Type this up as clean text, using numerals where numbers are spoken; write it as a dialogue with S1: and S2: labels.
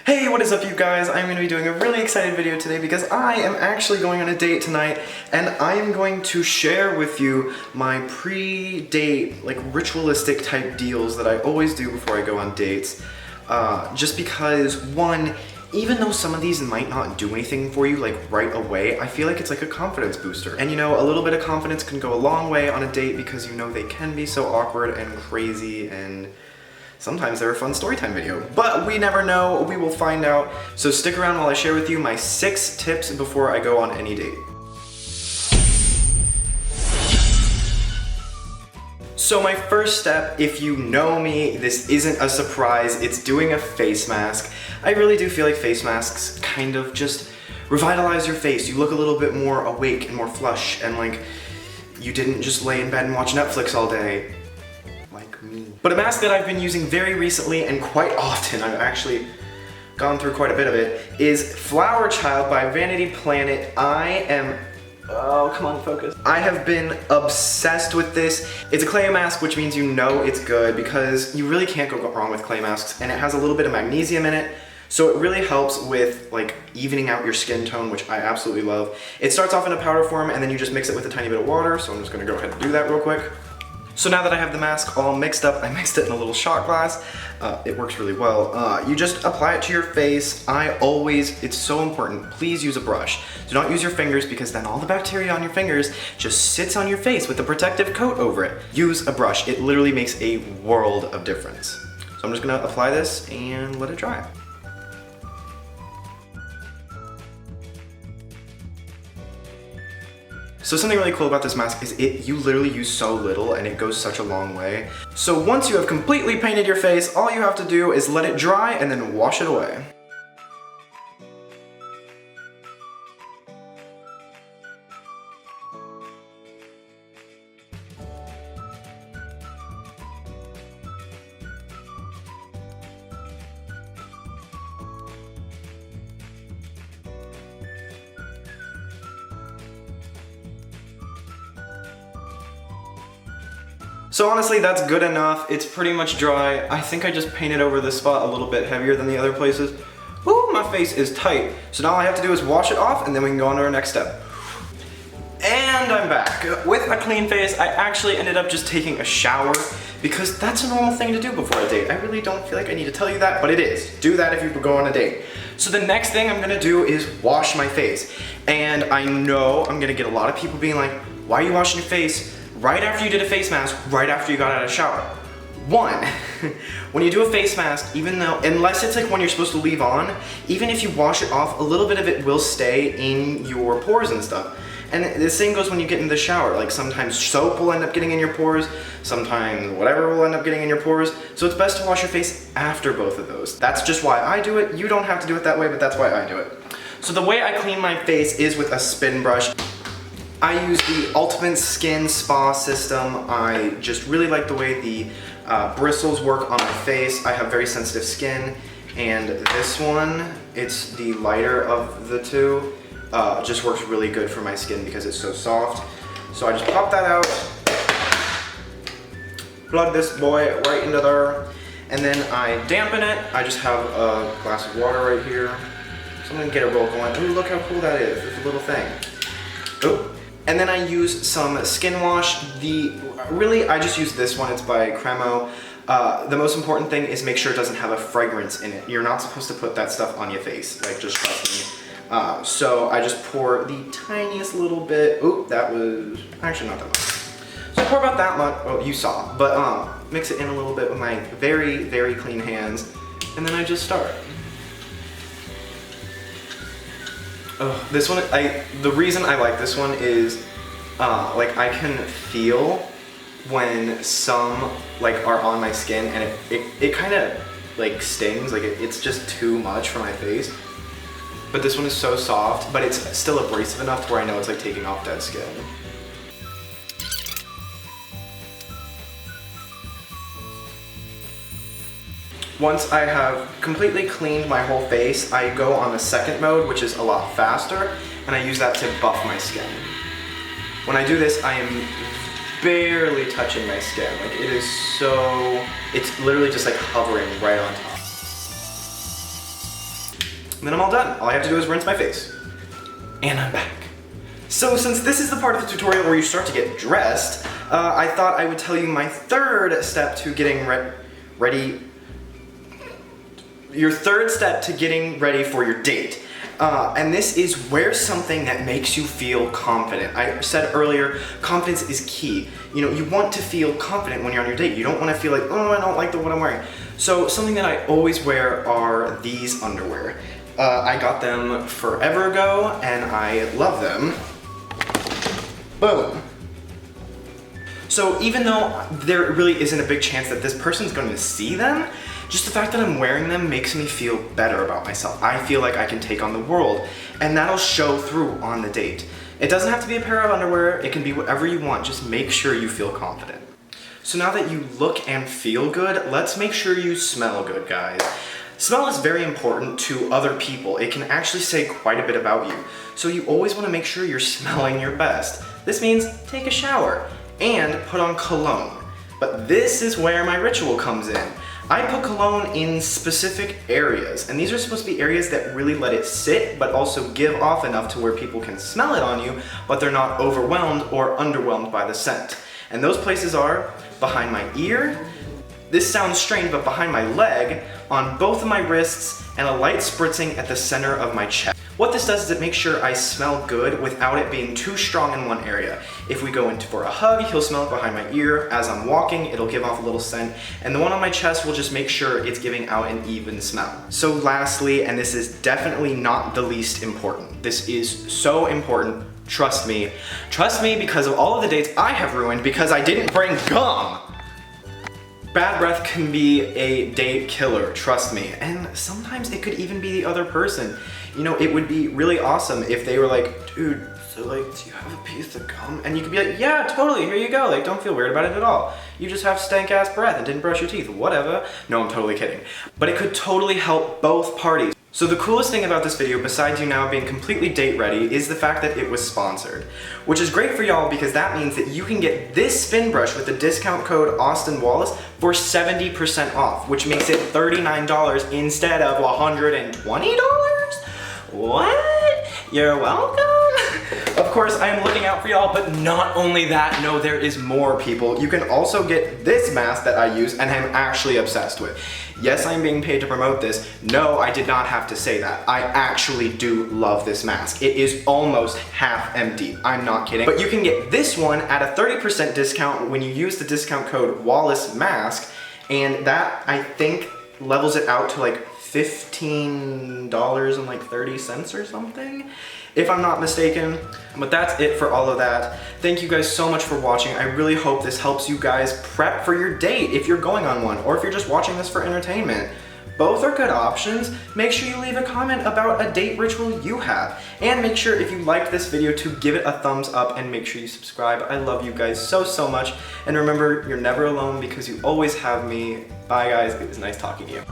S1: Hey, what is up you guys? I'm going to be doing a really excited video today because I am actually going on a date tonight and I am going to share with you my pre-date, like ritualistic type deals that I always do before I go on dates. Just because, one, even though some of these might not do anything for you like right away, I feel like it's like a confidence booster. And you know, a little bit of confidence can go a long way on a date because you know they can be so awkward and crazy and sometimes they're a fun storytime video, but we never know, we will find out. So stick around while I share with you my 6 tips before I go on any date. So my first step, if you know me, this isn't a surprise, it's doing a face mask. I really do feel like face masks kind of just revitalize your face. You look a little bit more awake and more flush and like you didn't just lay in bed and watch Netflix all day. Like me. But a mask that I've been using very recently and quite often, I've actually gone through quite a bit of it, is Flower Child by Vanity Planet. Oh, come on, focus. I have been obsessed with this. It's a clay mask, which means you know it's good because you really can't go wrong with clay masks, and it has a little bit of magnesium in it, so it really helps with like evening out your skin tone, which I absolutely love. It starts off in a powder form and then you just mix it with a tiny bit of water, so I'm just gonna go ahead and do that real quick. So now that I have the mask all mixed up, I mixed it in a little shot glass. It works really well. You just apply it to your face. It's so important, please use a brush. Do not use your fingers because then all the bacteria on your fingers just sits on your face with a protective coat over it. Use a brush, it literally makes a world of difference. So I'm just gonna apply this and let it dry. So something really cool about this mask is you literally use so little and it goes such a long way. So once you have completely painted your face, all you have to do is let it dry and then wash it away. So honestly, that's good enough. It's pretty much dry. I think I just painted over this spot a little bit heavier than the other places. Ooh, my face is tight. So now all I have to do is wash it off and then we can go on to our next step. And I'm back. With a clean face, I actually ended up just taking a shower because that's a normal thing to do before a date. I really don't feel like I need to tell you that, but it is. Do that if you go on a date. So the next thing I'm gonna do is wash my face. And I know I'm gonna get a lot of people being like, why are you washing your face right after you did a face mask, right after you got out of the shower? One, when you do a face mask, unless it's like one you're supposed to leave on, even if you wash it off, a little bit of it will stay in your pores and stuff. And the same goes when you get in the shower. Like sometimes soap will end up getting in your pores, sometimes whatever will end up getting in your pores. So it's best to wash your face after both of those. That's just why I do it. You don't have to do it that way, but that's why I do it. So the way I clean my face is with a spin brush. I use the Ultimate Skin Spa system. I just really like the way the bristles work on my face. I have very sensitive skin, and this one, it's the lighter of the two, just works really good for my skin because it's so soft. So I just pop that out, plug this boy right into there, and then I dampen it. I just have a glass of water right here. So I'm gonna get a roll going. Ooh, look how cool that is, it's a little thing. Oh. And then I use some skin wash. I just use this one, it's by Cremo. The most important thing is make sure it doesn't have a fragrance in it. You're not supposed to put that stuff on your face, like just trust me. So I just pour the tiniest little bit. Oop, that was actually not that much. So I pour about that much, oh you saw, but mix it in a little bit with my very, very clean hands. And then I just start. Oh, this one, the reason I like this one is, like I can feel when some like are on my skin and it kind of like stings, like it's just too much for my face. But this one is so soft, but it's still abrasive enough to where I know it's like taking off dead skin. Once I have completely cleaned my whole face, I go on the second mode, which is a lot faster, and I use that to buff my skin. When I do this, I am barely touching my skin. Like it is so, it's literally just like hovering right on top. And then I'm all done. All I have to do is rinse my face. And I'm back. So since this is the part of the tutorial where you start to get dressed, I thought I would tell you my third step to getting ready. Your third step to getting ready for your date. And this is wear something that makes you feel confident. I said earlier, confidence is key. You know, you want to feel confident when you're on your date. You don't want to feel like, oh, I don't like what I'm wearing. So something that I always wear are these underwear. I got them forever ago and I love them. Boom. So even though there really isn't a big chance that this person's going to see them, just the fact that I'm wearing them makes me feel better about myself. I feel like I can take on the world, and that'll show through on the date. It doesn't have to be a pair of underwear, it can be whatever you want, just make sure you feel confident. So now that you look and feel good, let's make sure you smell good, guys. Smell is very important to other people. It can actually say quite a bit about you. So you always want to make sure you're smelling your best. This means take a shower and put on cologne. But this is where my ritual comes in. I put cologne in specific areas, and these are supposed to be areas that really let it sit, but also give off enough to where people can smell it on you, but they're not overwhelmed or underwhelmed by the scent. And those places are behind my ear, this sounds strange, but behind my leg, on both of my wrists, and a light spritzing at the center of my chest. What this does is it makes sure I smell good without it being too strong in one area. If we go in for a hug, he'll smell it behind my ear. As I'm walking, it'll give off a little scent. And the one on my chest will just make sure it's giving out an even smell. So lastly, and this is definitely not the least important, this is so important, trust me. Trust me because of all of the dates I have ruined because I didn't bring gum. Bad breath can be a date killer, trust me. And sometimes it could even be the other person. You know, it would be really awesome if they were like, dude, so like, do you have a piece of gum? And you could be like, yeah, totally, here you go. Like, don't feel weird about it at all. You just have stank ass breath and didn't brush your teeth, whatever. No, I'm totally kidding. But it could totally help both parties. So the coolest thing about this video, besides YouNow being completely date ready, is the fact that it was sponsored. Which is great for y'all because that means that you can get this spin brush with the discount code AustinWallis for 70% off, which makes it $39 instead of $120? What? You're welcome? Of course, I am looking out for y'all, but not only that, no, there is more, people. You can also get this mask that I use and I'm actually obsessed with. Yes, I'm being paid to promote this. No, I did not have to say that. I actually do love this mask. It is almost half empty. I'm not kidding. But you can get this one at a 30% discount when you use the discount code WallisMask, and that, I think, levels it out to like $15.30 or something, if I'm not mistaken. But that's it for all of that. Thank you guys so much for watching. I really hope this helps you guys prep for your date if you're going on one, or if you're just watching this for entertainment. Both are good options. Make sure you leave a comment about a date ritual you have. And make sure if you liked this video to give it a thumbs up and make sure you subscribe. I love you guys so, so much. And remember, you're never alone because you always have me. Bye guys, it was nice talking to you.